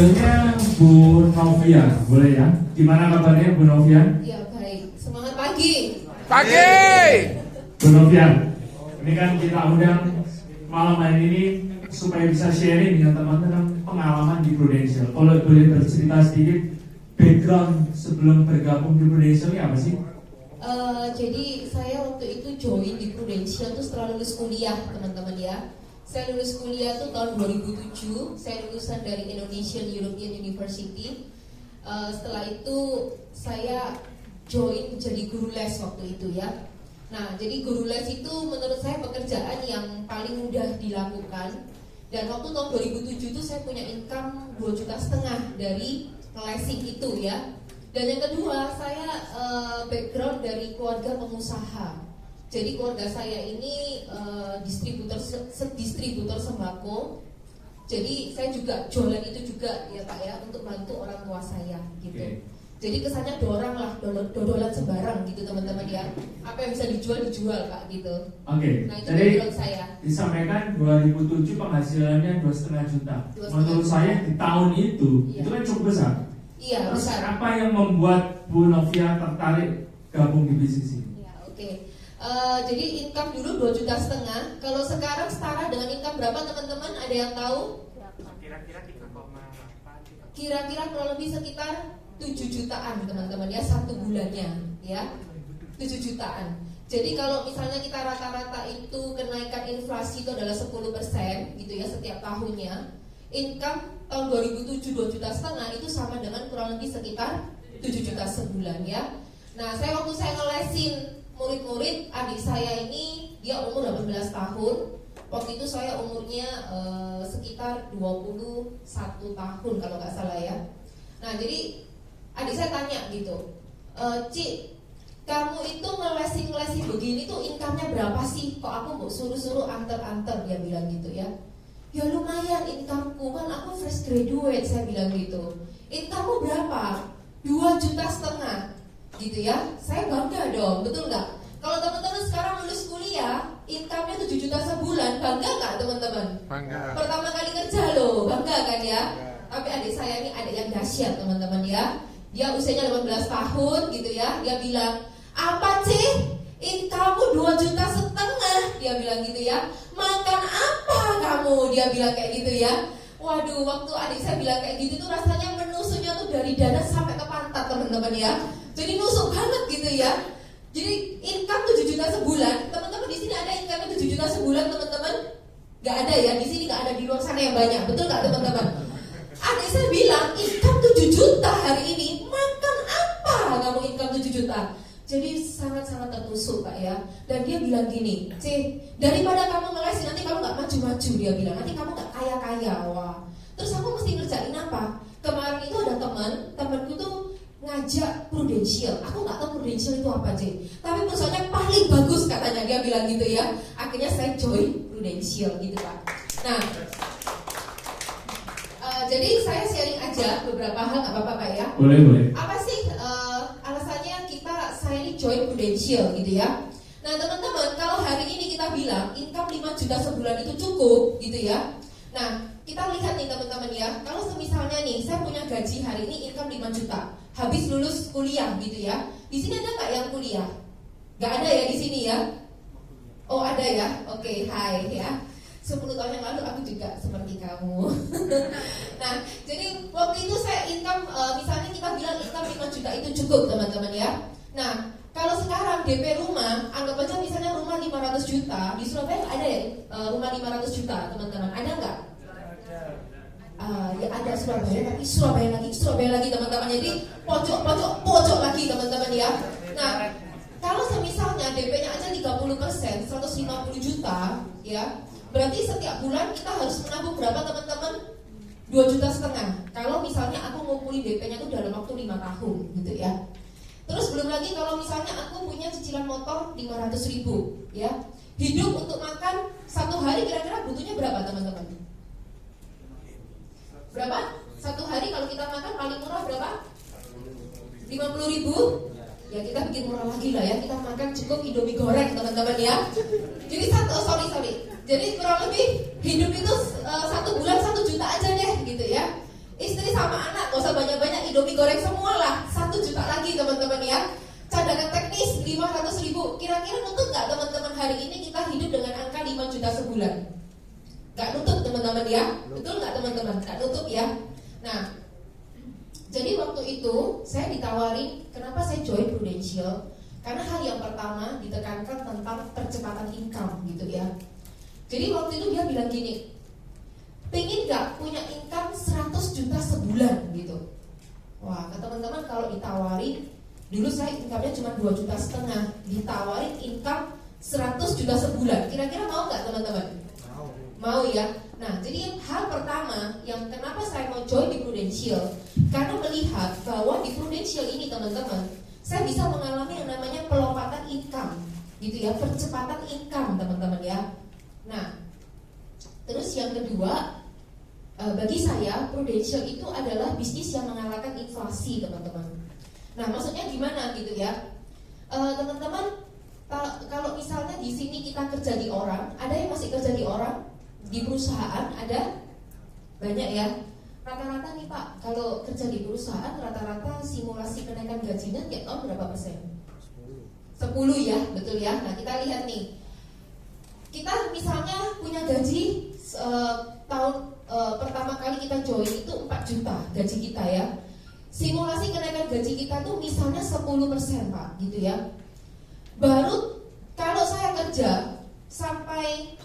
Panggilnya Bu Novia, boleh ya? Gimana kabarnya Bu Novia? Ya baik, semangat pagi. Pagi. Bu Novia, ini kan kita undang malam hari ini supaya bisa sharing dengan teman-teman tentang pengalaman di Prudential. Kalau boleh bercerita sedikit, background sebelum bergabung di Prudential ini apa sih? Jadi saya waktu itu join di Prudential itu setelah lulus kuliah, teman-teman ya. Saya lulus kuliah tuh tahun 2007. Saya lulusan dari Indonesian European University. Setelah itu saya join jadi guru les waktu itu ya. Nah, jadi guru les itu menurut saya pekerjaan yang paling mudah dilakukan. Dan waktu tahun 2007 itu saya punya income 2,5 juta dari ngelesing itu ya. Dan yang kedua, saya background dari keluarga pengusaha. Jadi keluarga saya ini distributor sembako. Jadi saya juga jualan itu juga ya Pak ya, untuk bantu orang tua saya gitu. Okay. Jadi kesannya dorang lah, dodolan sembarang gitu teman-teman ya. Apa yang bisa dijual Pak gitu. Oke. Nah itu Jadi background saya. disampaikan 2007 penghasilannya 2,5 juta. Menurut saya di tahun itu Iya. kan cukup besar. Iya Terus besar. apa yang membuat Bu Novia tertarik gabung di bisnis ini? Ya oke. Jadi income dulu 2,5 juta. Kalau sekarang setara dengan income berapa teman-teman? Ada yang tahu? Kira-kira 3,8. Kira-kira kurang lebih sekitar 7 jutaan teman-teman ya, satu bulannya ya, 7 jutaan. Jadi kalau misalnya kita rata-rata itu kenaikan inflasi itu adalah 10% gitu ya setiap tahunnya, income tahun 2007 2,5 juta itu sama dengan kurang lebih sekitar 7 juta sebulan ya. Nah waktu saya ngelesin murid-murid, adik saya ini dia umur 18 tahun. Waktu itu saya umurnya sekitar 21 tahun kalau nggak salah ya. Nah jadi adik saya tanya gitu, Cik, kamu itu ngelesing begini tuh income-nya berapa sih? Kok aku mau suruh-suruh anter-anter, dia bilang gitu ya. Ya lumayan income-ku, kan aku fresh graduate, saya bilang gitu. Income-mu berapa? 2,5 juta gitu ya. Saya bangga dong, betul nggak? Kalau teman-teman sekarang lulus kuliah, income-nya 7 juta sebulan, bangga nggak teman-teman? Bangga. Pertama kali kerja loh, bangga kan ya? Tapi adik saya ini adik yang dahsyat teman-teman ya. Dia usianya 18 tahun gitu ya. Dia bilang, apa Cik? Income-mu 2,5 juta, dia bilang gitu ya. Makan apa kamu? Dia bilang kayak gitu ya. Waduh, waktu adik saya bilang kayak gitu tuh rasanya menusuknya tuh dari dada sampai ke pantat teman-teman ya. Jadi nusuk banget gitu ya. Jadi income 7 juta sebulan. Teman-teman di sini ada income 7 juta sebulan teman-teman? Gak ada ya, di sini gak ada, di luar sana yang banyak. Betul gak teman-teman? Adik saya bilang, income 7 juta hari ini. Makan apa kamu income 7 juta? Jadi sangat-sangat tertusuk Pak ya. Dan dia bilang gini, Cik, daripada kamu ngelesin nanti kamu gak maju-maju, dia bilang. Nanti kamu gak kaya-kaya. Wah. Terus aku mesti ngerjain apa? Kemarin itu ada temanku tuh ngajak Prudential. Aku nggak tahu Prudential itu apa Cik, tapi perusahaannya paling bagus katanya, dia bilang gitu ya. Akhirnya saya join Prudential gitu Pak. Nah, jadi saya sharing aja beberapa hal, nggak apa-apa Pak ya. Boleh. Apa sih alasannya saya ini join Prudential gitu ya. Nah teman-teman, kalau hari ini kita bilang income 5 juta sebulan itu cukup gitu ya. Nah kita lihat nih teman-teman ya, kalau misalnya nih saya punya gaji hari ini income 5 juta, habis lulus kuliah gitu ya. Di sini ada nggak yang kuliah? Nggak ada ya di sini ya? Oh ada ya? Oke, hai ya. 10 tahun yang lalu aku juga seperti kamu. Nah, jadi waktu itu saya income, misalnya kita bilang income 5 juta itu cukup teman-teman ya. Nah, kalau sekarang DP rumah, anggap aja misalnya rumah 500 juta, di Surabaya ada ya rumah 500 juta teman-teman, ada nggak? Ya ada Surabaya, tapi Surabaya lagi teman-teman. Jadi pojok lagi teman-teman ya. Nah, kalau misalnya DP-nya aja 30%, 150 juta ya, berarti setiap bulan kita harus menabung berapa teman-teman? 2,5 juta. Kalau misalnya aku ngumpulin DP-nya itu dalam waktu 5 tahun gitu ya. Terus belum lagi kalau misalnya aku punya cicilan motor 500.000 ya. Hidup untuk makan satu hari kira-kira butuhnya berapa teman-teman? Berapa? Satu hari kalau kita makan paling murah berapa? 50.000. Ya kita bikin murah lagi lah ya. Kita makan cukup Indomie goreng teman-teman ya. Jadi sorry. Jadi kurang lebih hidup itu satu bulan 1 juta aja deh gitu ya. Istri sebanyak-banyak Indomie goreng semua lah, 1 juta lagi teman-teman ya. Cadangan teknis 500.000. Kira-kira nutup nggak teman-teman hari ini kita hidup dengan angka 5 juta sebulan? Nggak nutup teman-teman ya. Betul nggak teman-teman? Nggak nutup ya. Nah, jadi waktu itu saya ditawarin, kenapa saya join Prudential? Karena hal yang pertama ditekankan tentang percepatan income gitu ya. Jadi waktu itu dia bilang gini, pengen gak punya income 100 juta sebulan gitu. Wah, ke teman-teman kalau ditawarin, dulu saya income-nya cuma 2,5 juta, ditawarin income 100 juta sebulan, kira-kira mau gak teman-teman? Mau ya. Nah, jadi hal pertama yang kenapa saya mau join di Prudential, karena melihat bahwa di Prudential ini teman-teman, saya bisa mengalami yang namanya pelompatan income gitu ya, percepatan income teman-teman ya. Nah, terus yang kedua, bagi saya Prudential itu adalah bisnis yang mengalahkan inflasi teman-teman. Nah, maksudnya gimana gitu ya? Teman-teman, kalau misalnya di sini kita kerja di orang, ada yang masih kerja di orang, di perusahaan ada banyak ya. Rata-rata nih Pak, kalau kerja di perusahaan rata-rata simulasi kenaikan gajinya tiap tahun berapa persen? 10 ya, betul ya. Nah, kita lihat nih. Kita misalnya punya gaji tahun pertama kali kita join itu 4 juta gaji kita ya. Simulasi kenaikan gaji kita tuh misalnya 10% Pak, gitu ya. Baru kalau saya kerja sampai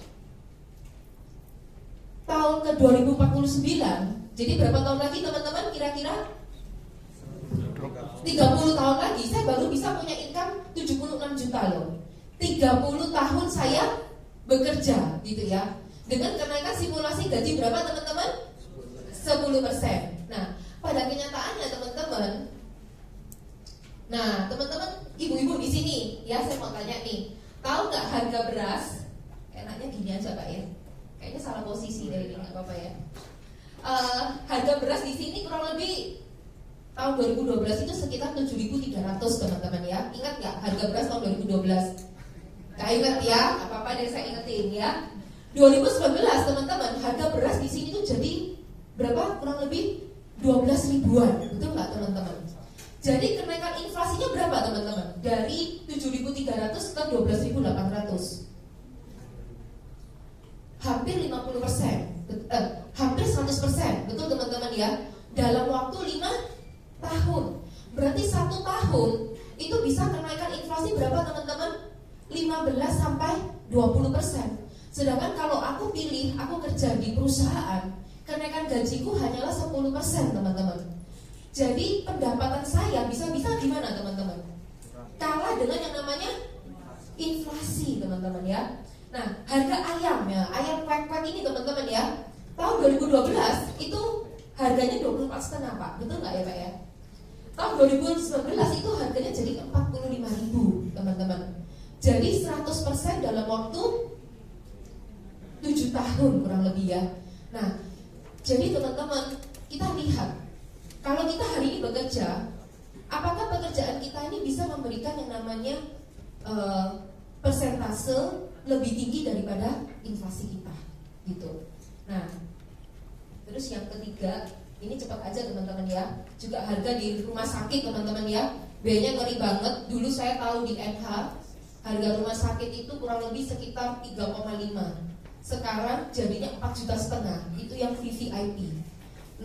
tahun ke 2049, jadi berapa tahun lagi teman-teman kira-kira? 30 tahun lagi saya baru bisa punya income 76 juta loh. 30 tahun saya bekerja gitu ya. Dengan kenaikan simulasi gaji berapa teman-teman? 10%. Nah, pada kenyataannya teman-teman, nah teman-teman ibu-ibu di sini ya, saya mau tanya nih, tahu nggak harga beras? Enaknya gini aja Pak ya. Kayaknya salah posisi dari ini, nggak apa-apa ya. Harga beras di sini kurang lebih tahun 2012 itu sekitar 7.300 teman-teman ya. Ingat nggak harga beras tahun 2012? Nggak ingat ya? Apa-apa deh saya ingetin ya. 2019 teman-teman, harga beras di sini tuh jadi berapa? Kurang lebih 12 ribuan, betul nggak teman-teman? Jadi kenaikan inflasinya berapa teman-teman? Dari 7.300 ke 12.800. Hampir 50%, hampir 100%, betul teman-teman ya. Dalam waktu 5 tahun. Berarti 1 tahun itu bisa kenaikan inflasi berapa teman-teman? 15 sampai 20%. Sedangkan kalau aku pilih, aku kerja di perusahaan, kenaikan gajiku hanyalah 10% teman-teman. Jadi pendapatan saya bisa-bisa gimana teman-teman? Kalah dengan yang namanya inflasi teman-teman ya. Nah, harga ayam ya, ayam kwek-kwek ini teman-teman ya, tahun 2012 itu harganya 24,5 Pak, betul nggak ya Pak ya? Tahun 2019 itu harganya jadi 45.000 teman-teman. Jadi 100% dalam waktu 7 tahun kurang lebih ya. Nah, jadi teman-teman, kita lihat kalau kita hari ini bekerja, apakah pekerjaan kita ini bisa memberikan yang namanya persentase lebih tinggi daripada inflasi kita, gitu. Nah, terus yang ketiga, ini cepat aja teman-teman ya. Juga harga di rumah sakit teman-teman ya, biayanya ngeri banget. Dulu saya tahu di NH harga rumah sakit itu kurang lebih sekitar 3,5. Sekarang jadinya 4,5 juta. Itu yang VVIP.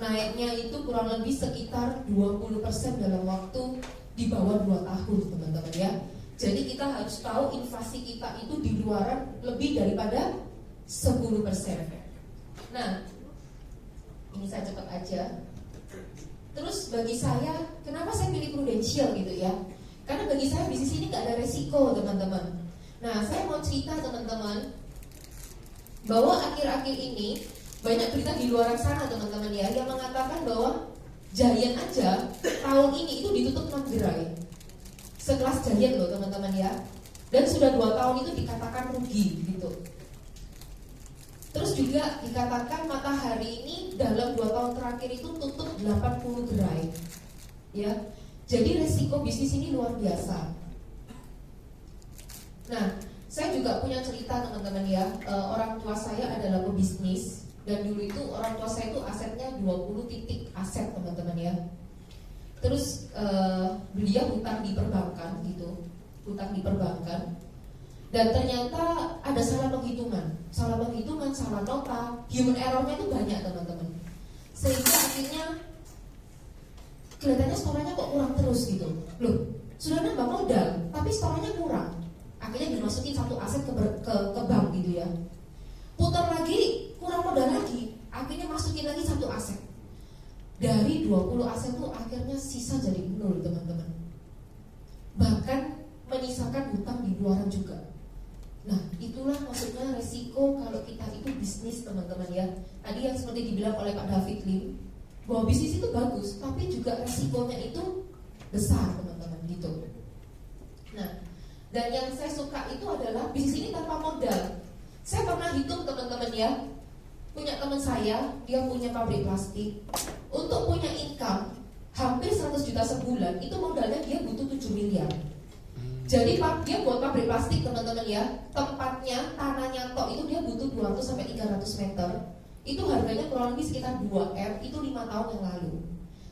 Naiknya itu kurang lebih sekitar 20% dalam waktu di bawah 2 tahun teman-teman ya. Jadi kita harus tahu inflasi kita itu di luaran lebih daripada 10%. Nah, ini saya cepat aja. Terus bagi saya, kenapa saya pilih Prudential gitu ya? Karena bagi saya bisnis ini gak ada resiko teman-teman. Nah, saya mau cerita teman-teman bahwa akhir-akhir ini banyak berita di luar sana teman-teman ya, yang mengatakan bahwa Giant aja tahun ini itu ditutup 6 gerai. Sekelas Giant loh teman-teman ya. Dan sudah 2 tahun itu dikatakan rugi gitu. Terus juga dikatakan Matahari ini dalam 2 tahun terakhir itu tutup 80 gerai. Ya. Jadi resiko bisnis ini luar biasa. Nah, saya juga punya cerita teman-teman ya. Orang tua saya adalah pebisnis. Dan dulu itu orang tua saya itu asetnya 20 titik aset teman-teman ya. Terus beliau hutang di perbankan gitu, hutang di perbankan. Dan ternyata ada salah penghitungan, salah nota, human errornya itu banyak teman-teman. Sehingga akhirnya kelihatannya setorannya kok kurang terus gitu. Loh, sudah nambah modal, tapi setorannya kurang. Akhirnya dimasukin satu aset ke bank gitu ya. Putar lagi, kurang modal lagi. Akhirnya masukin lagi satu aset. Dari 20 aset itu akhirnya sisa jadi 0 teman-teman. Bahkan menyisakan hutang di luaran juga. Nah, itulah maksudnya resiko kalau kita itu bisnis teman-teman ya. Tadi yang seperti dibilang oleh Pak David Lim, bahwa bisnis itu bagus, tapi juga resikonya itu besar teman-teman gitu. Nah, dan yang saya suka itu adalah bisnis ini tanpa modal. Saya pernah hitung teman-teman ya, punya teman saya, dia punya pabrik plastik. Untuk punya income hampir 100 juta sebulan, itu modalnya dia butuh 7 miliar. Jadi dia buat pabrik plastik teman-teman ya, tempatnya, tanahnya tok itu dia butuh 200 sampai 300 meter. Itu harganya kurang lebih sekitar 2M, itu 5 tahun yang lalu.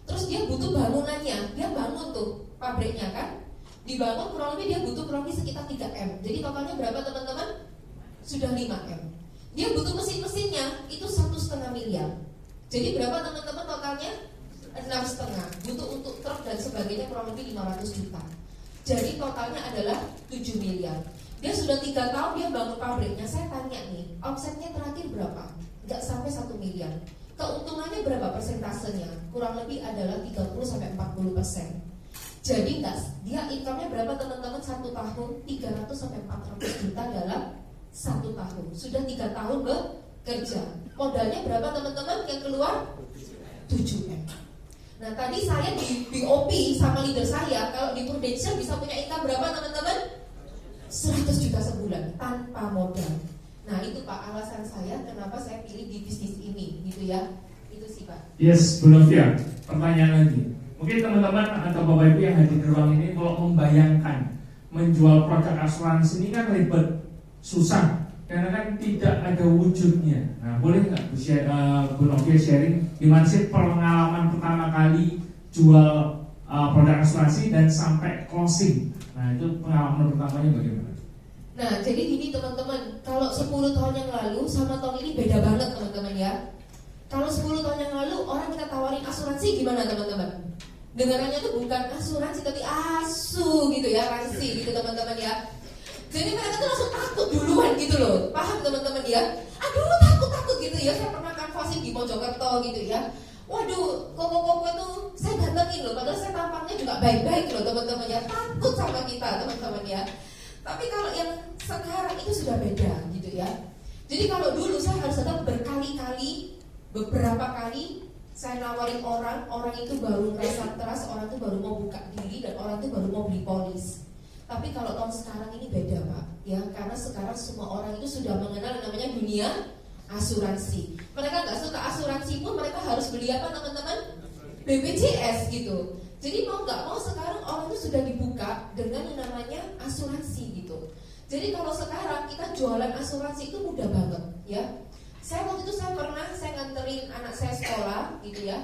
Terus dia butuh bangunannya, dia bangun tuh pabriknya kan, dibangun kurang lebih dia butuh kurang lebih sekitar 3M. Jadi totalnya berapa teman-teman? Sudah 5M. Dia butuh mesin-mesinnya itu 1,5 miliar. Jadi berapa teman-teman totalnya? 6,5. Butuh untuk truk dan sebagainya kurang lebih 500 juta. Jadi totalnya adalah 7 miliar. Dia sudah 3 tahun dia bangun pabriknya. Saya tanya nih, omsetnya terakhir berapa? Nggak sampai 1 miliar. Keuntungannya berapa persentasenya? Kurang lebih adalah 30-40%. Jadi dia income-nya berapa teman-teman? 1 tahun 300-400 juta dalam 1 tahun. Sudah 3 tahun bekerja. Modalnya berapa teman-teman yang keluar? 7M. Nah tadi saya di BOP sama leader saya, kalau di Prudential bisa punya income berapa teman-teman? 100 juta sebulan tanpa modal. Nah itu Pak alasan saya kenapa saya pilih di bisnis ini gitu ya. Itu sih Pak. Yes, Bu Novia, pertanyaan lagi. Mungkin teman-teman atau Bapak Ibu yang hadir di ruang ini kalau membayangkan menjual produk asuransi ini kan ribet, susah, karena kan tidak ada wujudnya. Nah, boleh nggak Bu Novia sharing gimana sih pengalaman pertama kali jual produk asuransi dan sampai closing? Nah, itu pengalaman pertamanya bagaimana? Nah, jadi gini teman-teman, kalau 10 tahun yang lalu sama tahun ini beda banget teman-teman ya. Kalau 10 tahun yang lalu orang kita tawarin asuransi gimana teman-teman? Dengarannya tuh bukan asuransi tapi asu gitu ya, ransi gitu teman-teman ya. Jadi mereka tuh langsung takut duluan gitu loh. Paham teman-teman ya? Aduh takut gitu ya. Saya pernah kanvasin di Mojokerto gitu ya. Waduh, koko-koko itu saya datengin loh. Padahal saya tampangnya juga baik-baik loh teman-teman ya. Takut sama kita teman-teman ya. Tapi kalau yang sekarang itu sudah beda gitu ya. Jadi kalau dulu saya harus datang berkali-kali, beberapa kali saya nawarin orang itu baru merasa teras, orang itu baru mau buka diri dan orang itu baru mau beli polis. Tapi kalau tahun sekarang ini beda Pak ya, karena sekarang semua orang itu sudah mengenal namanya dunia asuransi. Mereka nggak suka asuransi pun mereka harus beli apa teman-teman? BPJS gitu. Jadi mau nggak mau sekarang orang itu sudah dibuka dengan yang namanya asuransi gitu. Jadi kalau sekarang kita jualan asuransi itu mudah banget ya. Saya waktu itu saya nganterin anak saya sekolah gitu ya.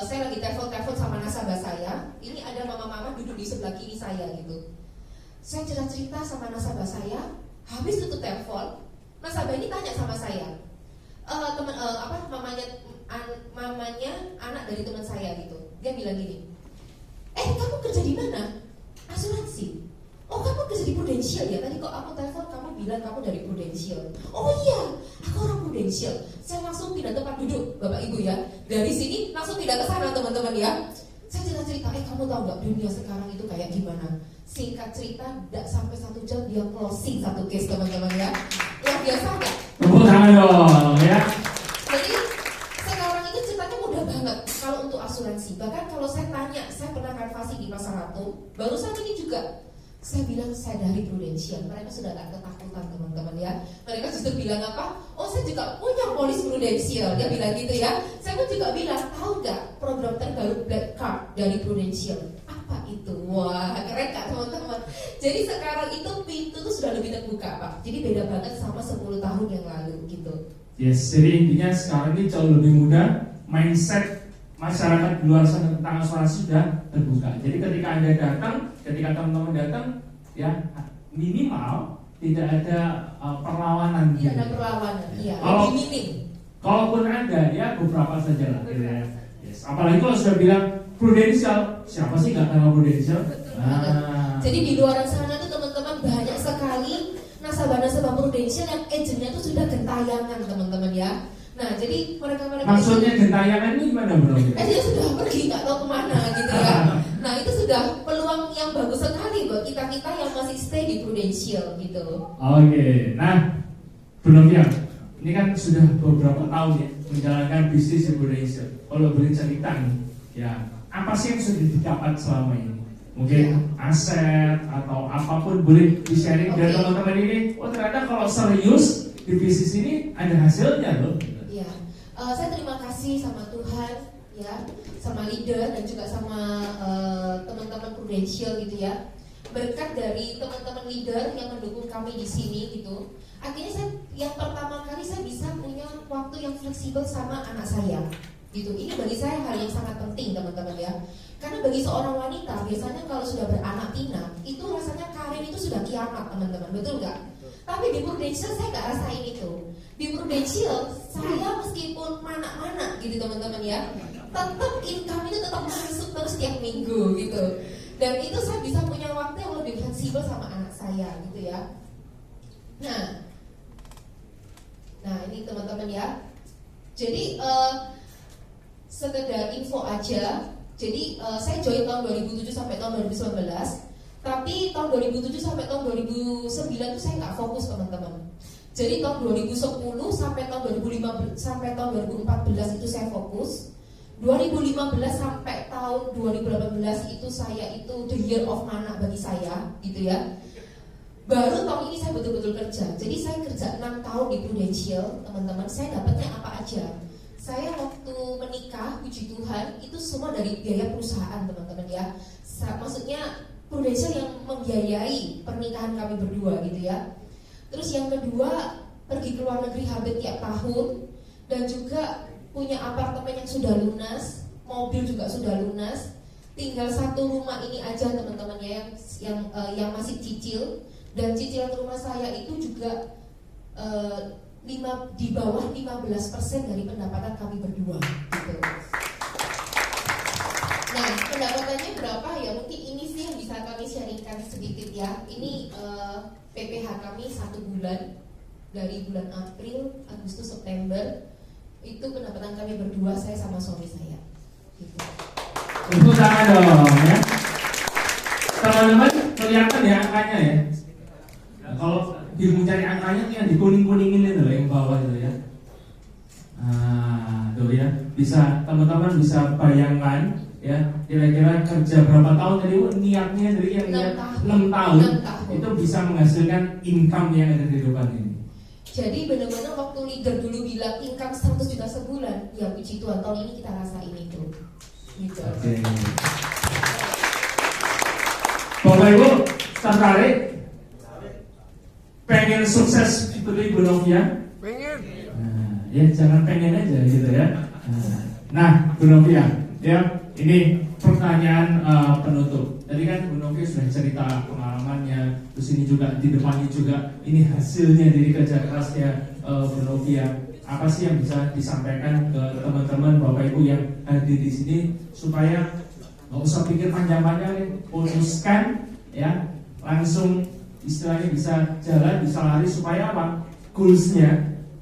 Saya lagi telepon sama nasabah saya. Ini ada mama-mama duduk di sebelah kiri saya gitu. Saya cerita sama nasabah saya. Habis tutup telepon, nasabah ini tanya sama saya, mamanya anak dari teman saya gitu. Dia bilang gini, kamu kerja di mana? Asuransi. Oh kamu kerja di Prudential ya? Tadi kok aku telepon kamu bilang kamu dari Prudential. Oh iya, aku orang Prudential. Saya langsung pindah tempat duduk, Bapak Ibu ya. Dari sini langsung pindah ke sana teman-teman ya. Saya cerita, kamu tahu nggak dunia sekarang itu kayak gimana? Singkat cerita, tidak sampai 1 jam dia closing 1 case teman-teman ya. Luar biasa nggak? Tepuk tangan dong ya. Jadi sekarang itu ceritanya mudah banget kalau untuk asuransi. Bahkan kalau saya tanya, saya pernah kanvasi di Pasar Ratu, barusan ini juga. Saya bilang saya dari Prudential, mereka sudah gak ketakutan teman-teman ya. Mereka justru bilang apa? Oh saya juga punya polis Prudential, dia bilang gitu ya. Saya pun juga bilang, tahu gak program terbaru Black Card dari Prudential? Apa itu? Wah keren gak teman-teman? Jadi sekarang itu pintu tuh sudah lebih terbuka Pak. Jadi beda banget sama 10 tahun yang lalu gitu. Yes, jadi intinya sekarang ini jauh lebih mudah. Mindset masyarakat di luar sana tentang asuransi sudah terbuka. Jadi ketika Anda datang, ketika teman-teman datang, ya minimal tidak ada perlawanan. Tidak ada perlawanan, iya. Kalau- Lebih minim. Kalaupun ada, ya beberapa saja lah. Gitu ya. Yes. Apalagi kalau sudah bilang prudensial, siapa sih nggak kenal prudensial? Nah, Jadi di luar sana tuh teman-teman banyak sekali nasabah-nasabah prudensial yang agentnya tuh sudah gentayangan teman-teman ya. Nah jadi mereka-mereka maksudnya gentayangan ini gimana bro? dia sudah pergi nggak tahu kemana gitu ya. Nah itu sudah peluang yang bagus sekali buat kita-kita yang masih stay di prudensial gitu. Oke, nah belum ya. Ini kan sudah beberapa tahun ya menjalankan bisnis di prudensial. Kalau boleh cerita nih, ya apa sih yang sudah didapat selama ini? Mungkin aset atau apapun boleh di-sharing Oke. dan teman-teman ini. Oh ternyata kalau serius di bisnis ini ada hasilnya loh. Ya, saya terima kasih sama Tuhan ya, sama leader dan juga sama teman-teman prudensial gitu ya. Berkat dari teman-teman leader yang mendukung kami di sini gitu. Akhirnya saya yang pertama kali saya bisa punya waktu yang fleksibel sama anak saya. Gitu. Ini bagi saya hal yang sangat penting teman-teman ya. Karena bagi seorang wanita biasanya kalau sudah beranak pinak itu rasanya karir itu sudah kiamat teman-teman, betul nggak? Tapi di prudensial saya nggak rasain itu. Di prudensial saya meskipun mana-mana gitu teman-teman ya, tetap income itu tetap masuk terus tiap minggu gitu. Dan itu saya bisa punya waktu yang lebih fleksibel sama anak saya gitu ya. Nah ini teman-teman ya. Jadi sekedar info aja. Jadi saya join tahun 2007 sampai tahun 2019. Tapi tahun 2007 sampai tahun 2009 itu saya nggak fokus teman-teman. Jadi tahun 2010 sampai tahun 2015 sampai tahun 2014 itu saya fokus. 2015 sampai tahun 2018 itu saya itu the year of mana bagi saya gitu ya. Baru tahun ini saya betul-betul kerja. Jadi saya kerja 6 tahun di prudensial teman-teman. Saya dapatnya apa aja? Saya waktu menikah, puji Tuhan, itu semua dari biaya perusahaan teman-teman ya. Maksudnya prudensial yang membiayai pernikahan kami berdua gitu ya. Terus yang kedua, pergi ke luar negeri hampir tiap tahun. Dan juga punya apartemen yang sudah lunas, mobil juga sudah lunas. Tinggal satu rumah ini aja teman-teman ya yang masih cicil. Dan cicilan rumah saya itu juga di bawah 15% dari pendapatan kami berdua gitu. Nah pendapatannya berapa ya, mungkin ini sih yang bisa kami sharingkan sedikit ya. Ini PPH kami 1 bulan, dari bulan April, Agustus, September. Itu pendapatan kami berdua, saya sama suami saya gitu. Tepuk tangan dong ya. Teman-teman kelihatan ya angkanya ya. Nah, kalau bingung cari angkanya yang di kuning-kuningin itu loh, yang bawah itu ya. Tuh ya, bisa teman-teman bisa bayangkan ya, kira-kira kerja berapa tahun tadi niatnya dari yang 6 tahun, 6 tahun itu bisa menghasilkan income yang ada di depan ini. Jadi benar-benar waktu leader dulu bilang income 100 juta sebulan, ya puji Tuhan tahun ini kita rasain itu gitu. Oke. Bapak Ibu tertarik? Pengen sukses seperti Bu Novia? Pengen. Nah, ya jangan pengen aja gitu ya. Nah, Bu Novia, ya ini pertanyaan penutup. Tadi kan Bu Novia sudah cerita pengalamannya, terus ini juga di depannya juga ini hasilnya dari kerja kerasnya Bu Novia. Apa sih yang bisa disampaikan ke teman-teman Bapak Ibu yang hadir di sini supaya nggak usah pikir panjang-panjang, fokuskan ya, langsung istilahnya bisa jalan, bisa lari supaya apa? Goalsnya,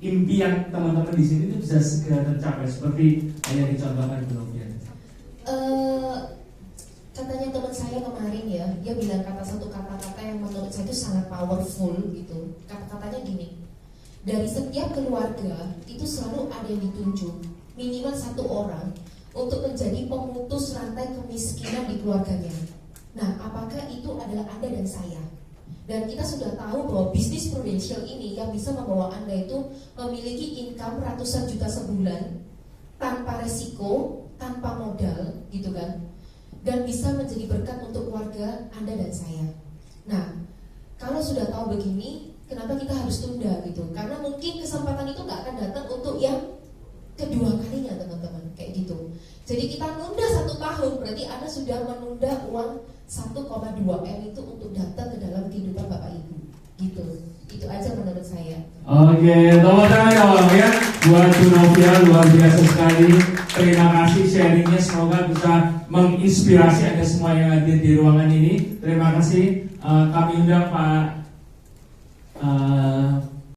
impian teman-teman di sini itu bisa segera tercapai seperti yang dicontohkan Bu Novia. Katanya teman saya kemarin ya, dia bilang satu kata-kata yang menurut saya itu sangat powerful gitu. Kata-katanya gini, dari setiap keluarga itu selalu ada yang ditunjuk, minimal 1 orang untuk menjadi pemutus rantai kemiskinan di keluarganya. Nah, apakah itu adalah Anda dan saya? Dan kita sudah tahu bahwa bisnis prudensial ini yang bisa membawa Anda itu memiliki income ratusan juta sebulan tanpa resiko, tanpa modal gitu kan, dan bisa menjadi berkat untuk keluarga Anda dan saya. Nah, kalau sudah tahu begini, kenapa kita harus tunda gitu? Karena mungkin kesempatan itu nggak akan datang untuk yang kedua kalinya teman-teman, kayak gitu. Jadi sudah menunda uang 1,2 M itu untuk datang ke dalam kehidupan Bapak Ibu. Gitu. Itu aja menurut saya. Oke, tepuk tangan ya buat Bu Novia, luar biasa sekali. Terima kasih sharingnya, semoga bisa menginspirasi Anda semua yang hadir di ruangan ini. Terima kasih. Kami undang Pak